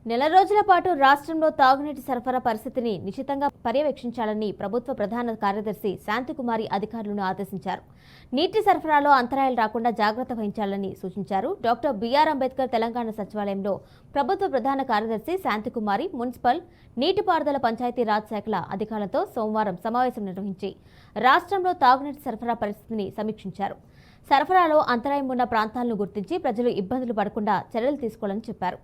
నెల రోజుల పాటు రాష్ట్రంలో తాగునీటి సరఫరా పరిస్థితిని నిశితంగా పర్యవేక్షించాలని ప్రభుత్వ ప్రధాన కార్యదర్శి శాంతికుమారి అధికారులను ఆదేశించారు. నీటి సరఫరాలో అంతరాయాలు రాకుండా జాగ్రత్త వహించాలని సూచించారు. డాక్టర్ బిఆర్ అంబేద్కర్ తెలంగాణ సచివాలయంలో ప్రభుత్వ ప్రధాన కార్యదర్శి శాంతికుమారి మున్సిపల్, నీటిపారుదల, పంచాయతీరాజ్ శాఖల అధికారులతో సోమవారం సమావేశం నిర్వహించి రాష్ట్రంలో తాగునీటి సరఫరా పరిస్థితిని సమీక్షించారు. సరఫరాలో అంతరాయం ఉన్న ప్రాంతాలను గుర్తించి ప్రజలు ఇబ్బందులు పడకుండా చర్యలు తీసుకోవాలని చెప్పారు.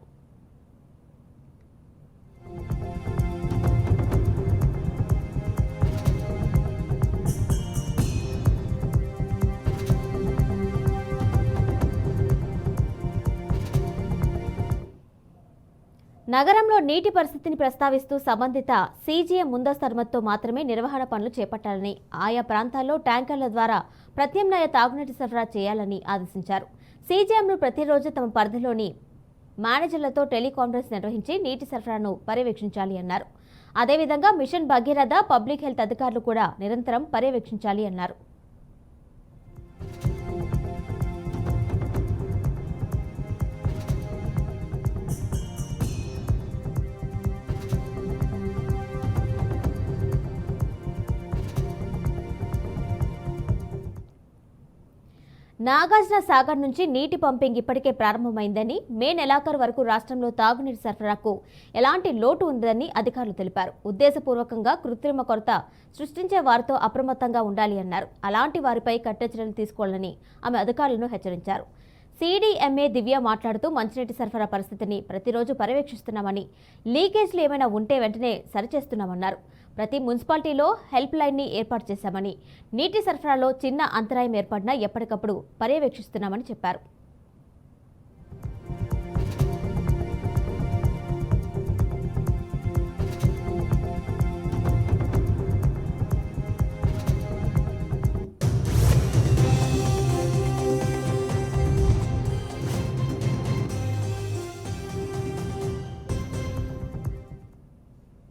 నగరంలో నీటి పరిస్థితిని ప్రస్తావిస్తూ సంబంధిత సీజీఎం ముందస్తు అనుమతితో మాత్రమే నిర్వహణ పనులు చేపట్టాలని, ఆయా ప్రాంతాల్లో ట్యాంకర్ల ద్వారా ప్రత్యామ్నాయ తాగునీటి సరఫరా చేయాలని ఆదేశించారు. సీజీఎంలు ప్రతిరోజు తమ పరిధిలోని మేనేజర్లతో టెలికాన్ఫరెన్స్ నిర్వహించి నీటి సరఫరాను పర్యవేక్షించాలి అన్నారు. అదేవిధంగా మిషన్ భగీరథ, పబ్లిక్ హెల్త్ అధికారులు కూడా నిరంతరం పర్యవేక్షించాలి అన్నారు. నాగార్జున సాగర్ నుంచి నీటి పంపింగ్ ఇప్పటికే ప్రారంభమైందని, మే నెలాఖరు వరకు రాష్ట్రంలో తాగునీటి సరఫరాకు ఎలాంటి లోటు ఉందని అధికారులు తెలిపారు. ఉద్దేశపూర్వకంగా కృత్రిమ కొరత సృష్టించే వారితో అప్రమత్తంగా ఉండాలి అన్నారు. అలాంటి వారిపై కఠిన చర్యలు తీసుకోవాలని ఆమె అధికారులను హెచ్చరించారు. సీడీఎంఏ దివ్య మాట్లాడుతూ మంచినీటి సరఫరా పరిస్థితిని ప్రతిరోజు పర్యవేక్షిస్తున్నామని, లీకేజ్లు ఏమైనా ఉంటే వెంటనే సరిచేస్తున్నామన్నారు. ప్రతి మున్సిపాలిటీలో హెల్ప్ లైన్ని ఏర్పాటు చేశామని, నీటి సరఫరాలో చిన్న అంతరాయం ఏర్పడినా ఎప్పటికప్పుడు పర్యవేక్షిస్తున్నామని చెప్పారు.